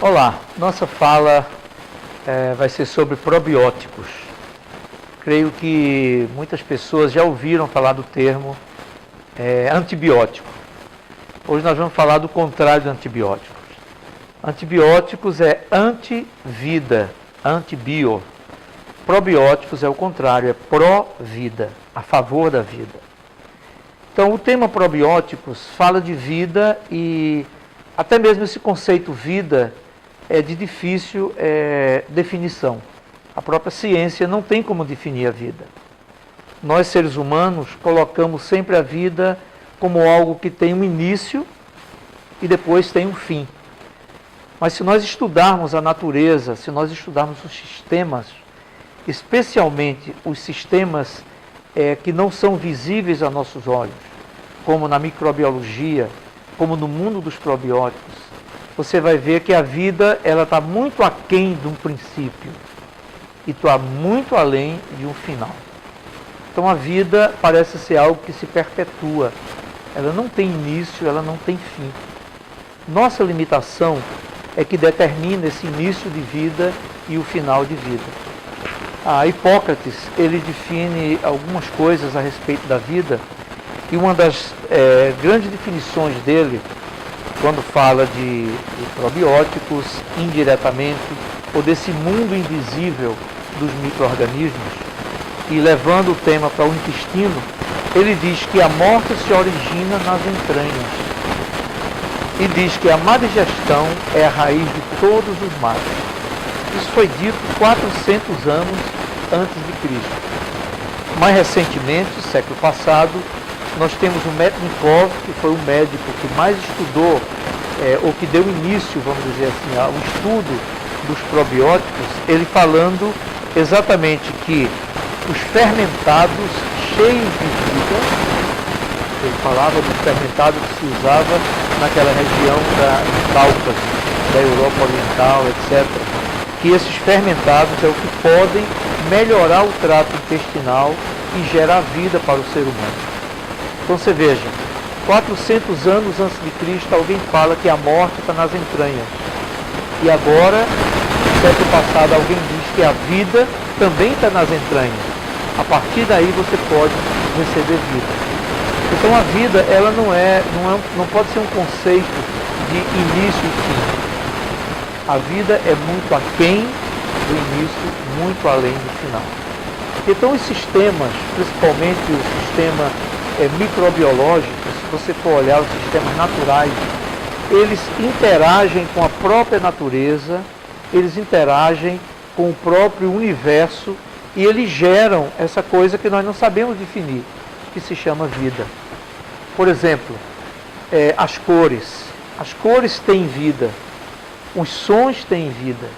Olá, nossa fala vai ser sobre probióticos. Creio que muitas pessoas já ouviram falar do termo antibiótico. Hoje nós vamos falar do contrário de antibióticos. Antibióticos é anti-vida, anti-bio. Probióticos é o contrário, é pró-vida, a favor da vida. Então o tema probióticos fala de vida e até mesmo esse conceito vida é de difícil definição. A própria ciência não tem como definir a vida. Nós, seres humanos, colocamos sempre a vida como algo que tem um início e depois tem um fim. Mas se nós estudarmos a natureza, se nós estudarmos os sistemas, especialmente os sistemas que não são visíveis a nossos olhos, como na microbiologia, como no mundo dos probióticos, você vai ver que a vida está muito aquém de um princípio e está muito além de um final. Então a vida parece ser algo que se perpetua, ela não tem início, ela não tem fim. Nossa limitação é que determina esse início de vida e o final de vida. Hipócrates, ele define algumas coisas a respeito da vida, e uma das grandes definições dele, quando fala de probióticos, indiretamente, ou desse mundo invisível dos micro-organismos, e levando o tema para o intestino, ele diz que a morte se origina nas entranhas, e diz que a má digestão é a raiz de todos os males. Isso foi dito 400 anos antes de Cristo. Mais recentemente, século passado, nós temos o Metchnikoff, que foi o médico que mais estudou, ou que deu início, vamos dizer assim, ao estudo dos probióticos, ele falando exatamente que os fermentados cheios de vida, ele falava dos fermentados que se usava naquela região da Cáucaso, da Europa Oriental, etc., que esses fermentados é o que podem melhorar o trato intestinal e gerar vida para o ser humano. Então você veja, 400 anos antes de Cristo, alguém fala que a morte está nas entranhas. E agora, no século passado, alguém diz que a vida também está nas entranhas. A partir daí você pode receber vida. Então a vida, ela não pode ser um conceito de início e fim. A vida é muito aquém do início, muito além do final. Então os sistemas, principalmente o sistema microbiológico, se você for olhar os sistemas naturais, eles interagem com a própria natureza, eles interagem com o próprio universo e eles geram essa coisa que nós não sabemos definir, que se chama vida. Por exemplo, as cores. As cores têm vida, os sons têm vida,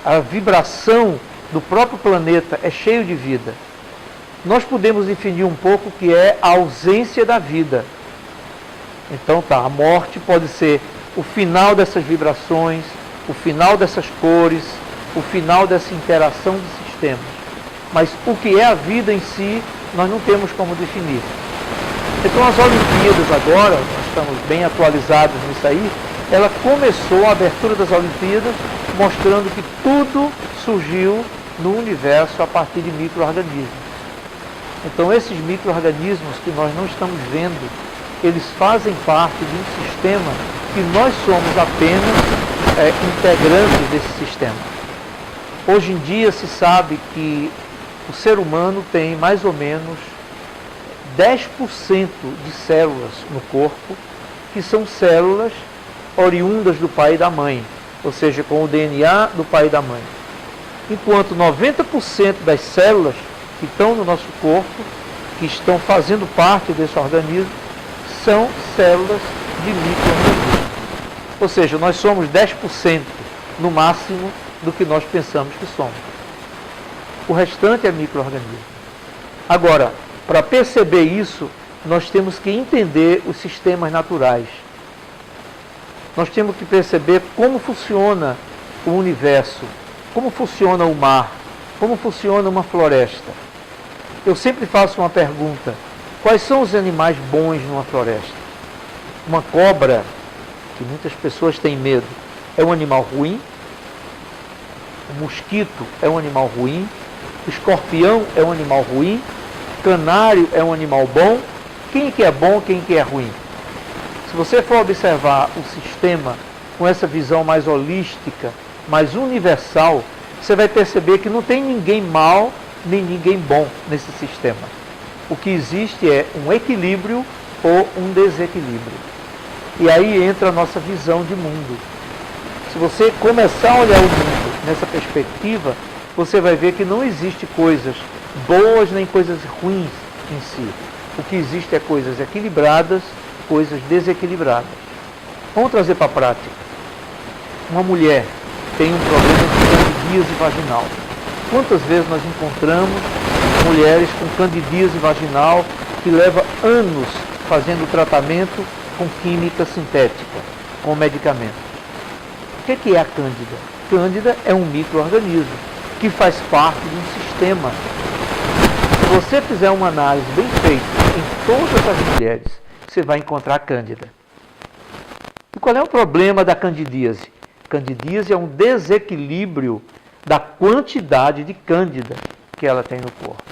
a vibração do próprio planeta é cheio de vida. Nós podemos definir um pouco o que é a ausência da vida. Então a morte pode ser o final dessas vibrações, o final dessas cores, o final dessa interação de sistemas. Mas o que é a vida em si, nós não temos como definir. Então as Olimpíadas agora, nós estamos bem atualizados nisso aí, ela começou a abertura das Olimpíadas mostrando que tudo surgiu no universo a partir de micro-organismos. Então esses micro-organismos que nós não estamos vendo, eles fazem parte de um sistema que nós somos apenas integrantes desse sistema. Hoje em dia se sabe que o ser humano tem mais ou menos 10% de células no corpo que são células oriundas do pai e da mãe, ou seja, com o DNA do pai e da mãe. Enquanto 90% das células que estão no nosso corpo, que estão fazendo parte desse organismo, são células de micro-organismos. Ou seja, nós somos 10% no máximo do que nós pensamos que somos. O restante é micro-organismo. Agora, para perceber isso, nós temos que entender os sistemas naturais. Nós temos que perceber como funciona o universo, como funciona o mar, como funciona uma floresta. Eu sempre faço uma pergunta: quais são os animais bons numa floresta? Uma cobra, que muitas pessoas têm medo, é um animal ruim, o mosquito é um animal ruim, o escorpião é um animal ruim, o canário é um animal bom. Quem que é bom, quem que é ruim? Se você for observar o sistema com essa visão mais holística, mais universal, você vai perceber que não tem ninguém mal nem ninguém bom nesse sistema. O que existe é um equilíbrio ou um desequilíbrio. E aí entra a nossa visão de mundo. Se você começar a olhar o mundo nessa perspectiva, você vai ver que não existe coisas boas nem coisas ruins em si. O que existe é coisas equilibradas, coisas desequilibradas. Vamos trazer para a prática. Uma mulher tem um problema de candidíase vaginal. Quantas vezes nós encontramos mulheres com candidíase vaginal que leva anos fazendo tratamento com química sintética, com medicamentos? O que é a cândida? Cândida é um micro-organismo que faz parte de um sistema. Se você fizer uma análise bem feita em todas as mulheres, você vai encontrar cândida. E qual é o problema da candidíase? Candidíase é um desequilíbrio da quantidade de cândida que ela tem no corpo.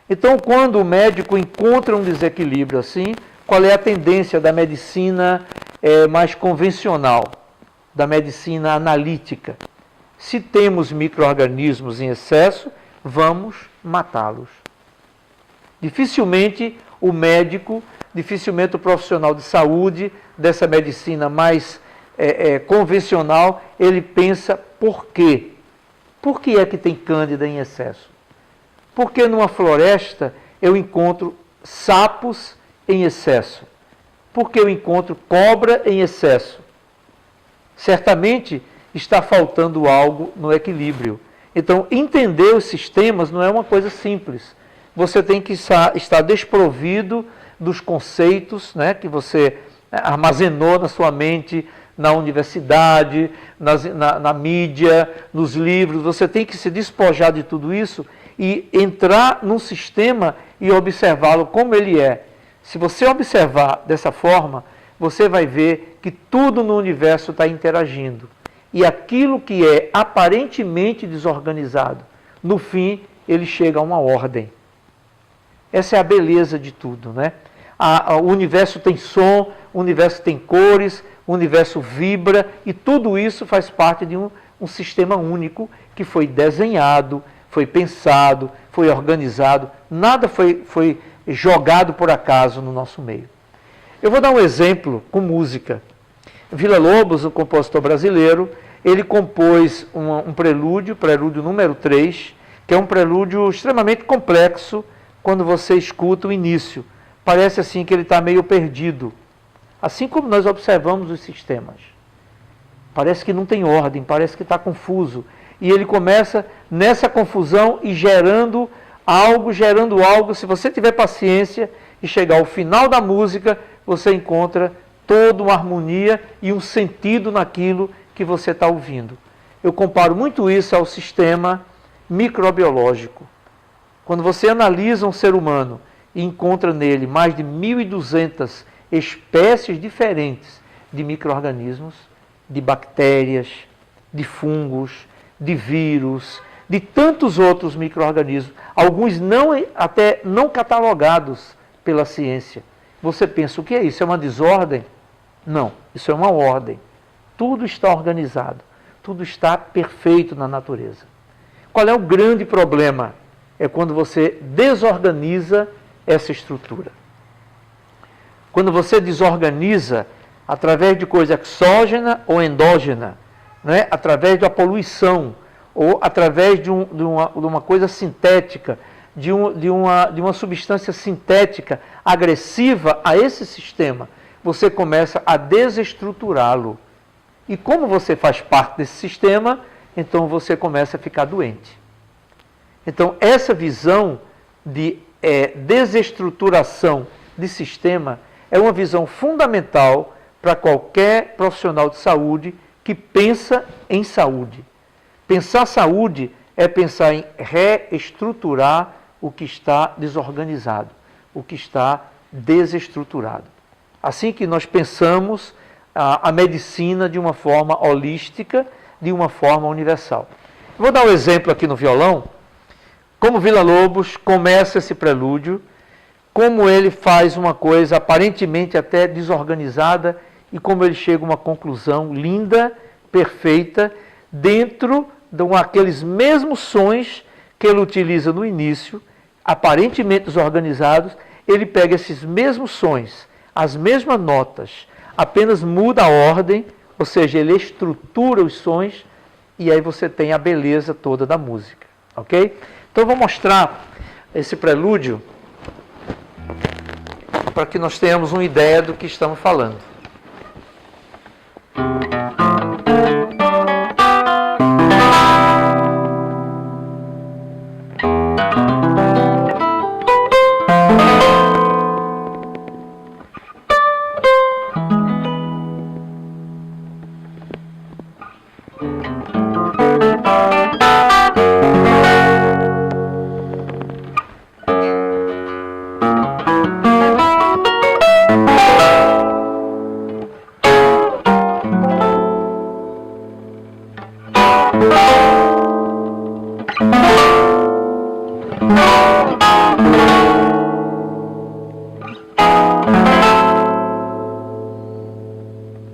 Então, quando o médico encontra um desequilíbrio assim, qual é a tendência da medicina mais convencional, da medicina analítica? Se temos micro-organismos em excesso, vamos matá-los. Dificilmente o médico, dificilmente o profissional de saúde, dessa medicina mais convencional, ele pensa por quê? Por que é que tem cândida em excesso? Porque numa floresta eu encontro sapos em excesso? Porque eu encontro cobra em excesso? Certamente está faltando algo no equilíbrio. Então, entender os sistemas não é uma coisa simples. Você tem que estar desprovido dos conceitos, né, que você armazenou na sua mente, na universidade, na mídia, nos livros. Você tem que se despojar de tudo isso e entrar num sistema e observá-lo como ele é. Se você observar dessa forma, você vai ver que tudo no universo está interagindo. E aquilo que é aparentemente desorganizado, no fim, ele chega a uma ordem. Essa é a beleza de tudo, né? O universo tem som, o universo tem cores, o universo vibra, e tudo isso faz parte de um sistema único que foi desenhado, foi pensado, foi organizado. Nada foi jogado por acaso no nosso meio. Eu vou dar um exemplo com música. Villa-Lobos, um compositor brasileiro, ele compôs um prelúdio número 3, que é um prelúdio extremamente complexo. Quando você escuta o início, parece assim que ele está meio perdido. Assim como nós observamos os sistemas. Parece que não tem ordem, parece que está confuso. E ele começa nessa confusão e gerando algo. Se você tiver paciência e chegar ao final da música, você encontra toda uma harmonia e um sentido naquilo que você está ouvindo. Eu comparo muito isso ao sistema microbiológico. Quando você analisa um ser humano e encontra nele mais de 1.200 espécies diferentes de micro-organismos, de bactérias, de fungos, de vírus, de tantos outros micro-organismos, alguns até não catalogados pela ciência. Você pensa, o que é isso? É uma desordem? Não, isso é uma ordem. Tudo está organizado, tudo está perfeito na natureza. Qual é o grande problema? É quando você desorganiza essa estrutura. Quando você desorganiza através de coisa exógena ou endógena, né? Através da poluição, ou através de uma coisa sintética, de uma substância sintética agressiva a esse sistema, você começa a desestruturá-lo. E como você faz parte desse sistema, então você começa a ficar doente. Então, essa visão de desestruturação de sistema é uma visão fundamental para qualquer profissional de saúde que pensa em saúde. Pensar saúde é pensar em reestruturar o que está desorganizado, o que está desestruturado. Assim que nós pensamos a medicina de uma forma holística, de uma forma universal. Vou dar um exemplo aqui no violão, como Villa-Lobos começa esse prelúdio, como ele faz uma coisa aparentemente até desorganizada e como ele chega a uma conclusão linda, perfeita, dentro de aqueles mesmos sons que ele utiliza no início, aparentemente desorganizados. Ele pega esses mesmos sons, as mesmas notas, apenas muda a ordem, ou seja, ele estrutura os sons e aí você tem a beleza toda da música, ok? Então eu vou mostrar esse prelúdio para que nós tenhamos uma ideia do que estamos falando.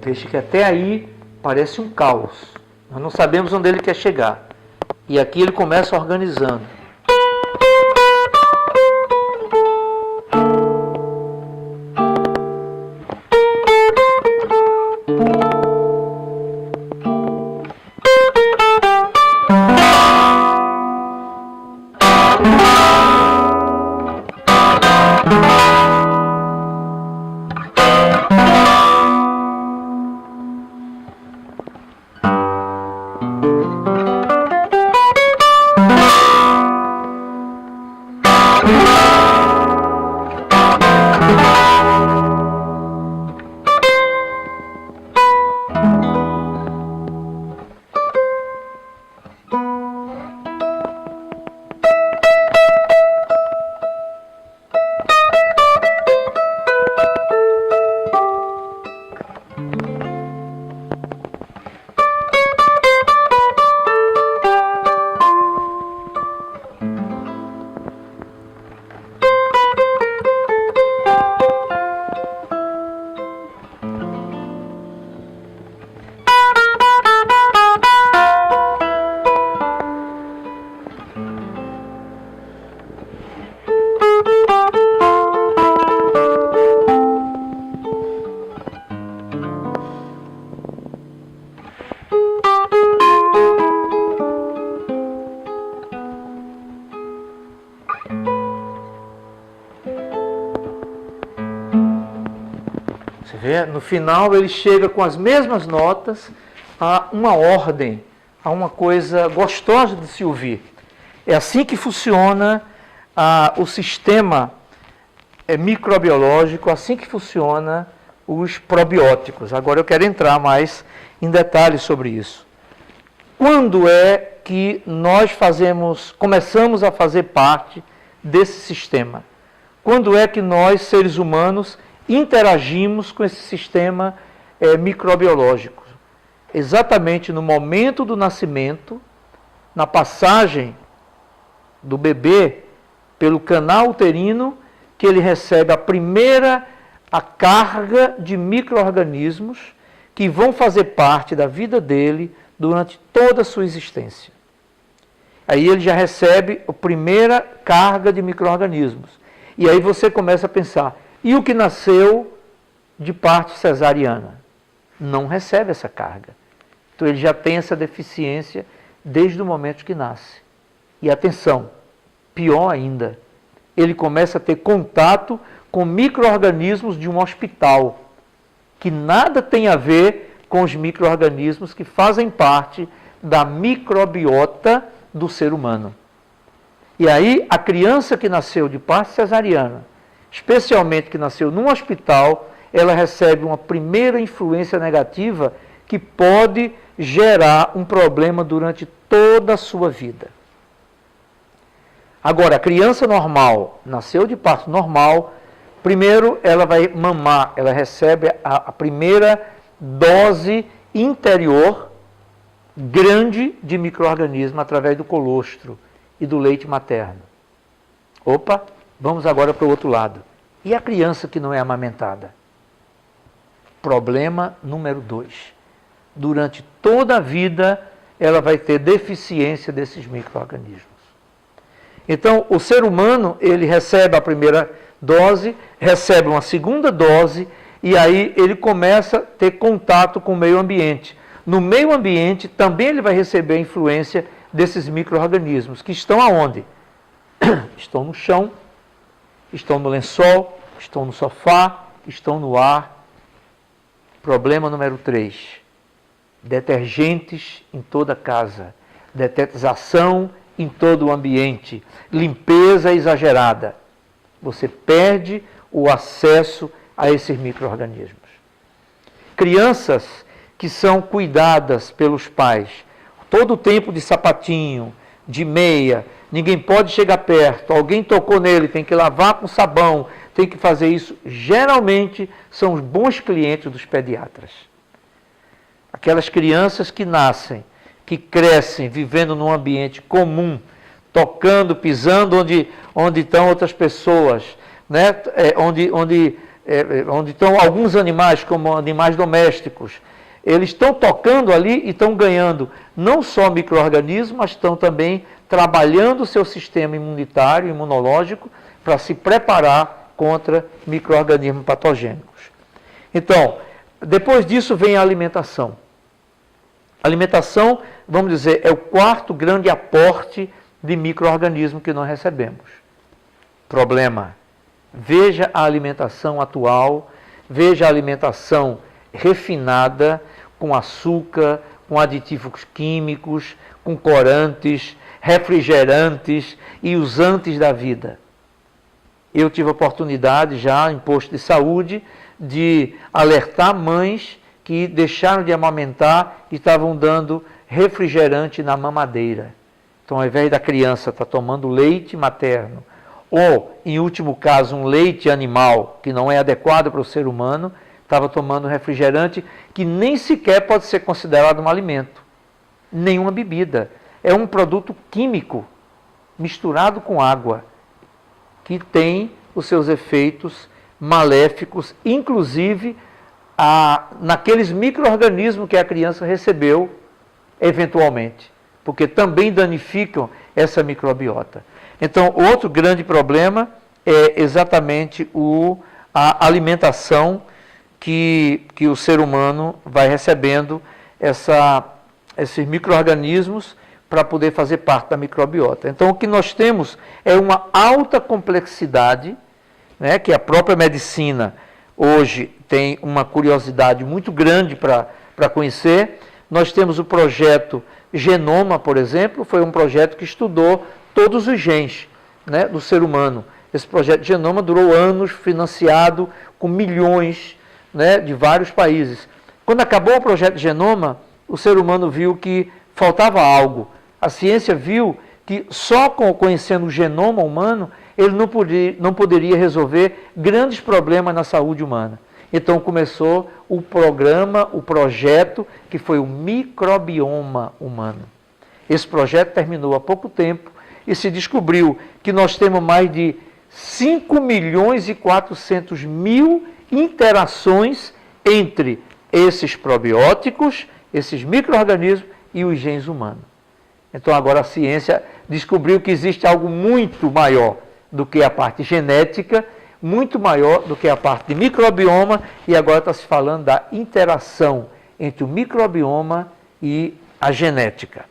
Veja que até aí parece um caos. Nós não sabemos onde ele quer chegar. E aqui ele começa organizando. No final ele chega com as mesmas notas a uma ordem, a uma coisa gostosa de se ouvir. É assim que funciona o sistema microbiológico, assim que funciona os probióticos. Agora eu quero entrar mais em detalhes sobre isso. Quando é que nós começamos a fazer parte desse sistema? Quando é que nós, seres humanos, interagimos com esse sistema microbiológico? Exatamente no momento do nascimento, na passagem do bebê pelo canal uterino, que ele recebe a carga de micro-organismos que vão fazer parte da vida dele durante toda a sua existência. Aí ele já recebe a primeira carga de micro-organismos. E aí você começa a pensar, e o que nasceu de parte cesariana? Não recebe essa carga. Então ele já tem essa deficiência desde o momento que nasce. E atenção, pior ainda, ele começa a ter contato com micro-organismos de um hospital, que nada tem a ver com os micro-organismos que fazem parte da microbiota do ser humano. E aí a criança que nasceu de parte cesariana, especialmente que nasceu num hospital, ela recebe uma primeira influência negativa que pode gerar um problema durante toda a sua vida. Agora, a criança normal, nasceu de parto normal, primeiro ela vai mamar, ela recebe a primeira dose interior grande de micro-organismo através do colostro e do leite materno. Opa, vamos agora para o outro lado. E a criança que não é amamentada? Problema número 2. Durante toda a vida, ela vai ter deficiência desses micro-organismos. Então, o ser humano, ele recebe a primeira dose, recebe uma segunda dose, e aí ele começa a ter contato com o meio ambiente. No meio ambiente, também ele vai receber a influência desses micro-organismos, que estão aonde? Estão no chão, estão no lençol, estão no sofá, estão no ar. Problema número 3. Detergentes em toda a casa, detetização em todo o ambiente, limpeza exagerada. Você perde o acesso a esses micro-organismos. Crianças que são cuidadas pelos pais, todo o tempo de sapatinho, de meia, ninguém pode chegar perto, alguém tocou nele, tem que lavar com sabão, tem que fazer isso. Geralmente são os bons clientes dos pediatras. Aquelas crianças que nascem, que crescem vivendo num ambiente comum, tocando, pisando onde estão outras pessoas, né? Onde estão alguns animais, como animais domésticos. Eles estão tocando ali e estão ganhando não só micro-organismos, mas estão também trabalhando o seu sistema imunitário, imunológico, para se preparar contra micro-organismos patogênicos. Então, depois disso vem a alimentação. A alimentação, vamos dizer, é o quarto grande aporte de micro-organismo que nós recebemos. Problema: veja a alimentação atual, veja a alimentação refinada, com açúcar, com aditivos químicos, com corantes, refrigerantes e usantes da vida. Eu tive a oportunidade já em posto de saúde de alertar mães que deixaram de amamentar e estavam dando refrigerante na mamadeira. Então, ao invés da criança estar tomando leite materno, ou, em último caso, um leite animal, que não é adequado para o ser humano, estava tomando refrigerante, que nem sequer pode ser considerado um alimento, nenhuma bebida. É um produto químico misturado com água, que tem os seus efeitos maléficos, inclusive naqueles micro-organismos que a criança recebeu, eventualmente, porque também danificam essa microbiota. Então, outro grande problema é exatamente a alimentação que o ser humano vai recebendo esses micro-organismos para poder fazer parte da microbiota. Então, o que nós temos é uma alta complexidade, né, que a própria medicina hoje tem uma curiosidade muito grande para conhecer. Nós temos o projeto Genoma, por exemplo, foi um projeto que estudou todos os genes, né, do ser humano. Esse projeto Genoma durou anos, financiado com milhões, né, de vários países. Quando acabou o projeto Genoma, o ser humano viu que faltava algo. A ciência viu que só conhecendo o genoma humano, ele não poderia resolver grandes problemas na saúde humana. Então começou o projeto que foi o microbioma humano. Esse projeto terminou há pouco tempo e se descobriu que nós temos mais de 5.400.000 interações entre esses probióticos, esses micro-organismos e os genes humanos. Então agora a ciência descobriu que existe algo muito maior do que a parte genética, muito maior do que a parte de microbioma, e agora está se falando da interação entre o microbioma e a genética.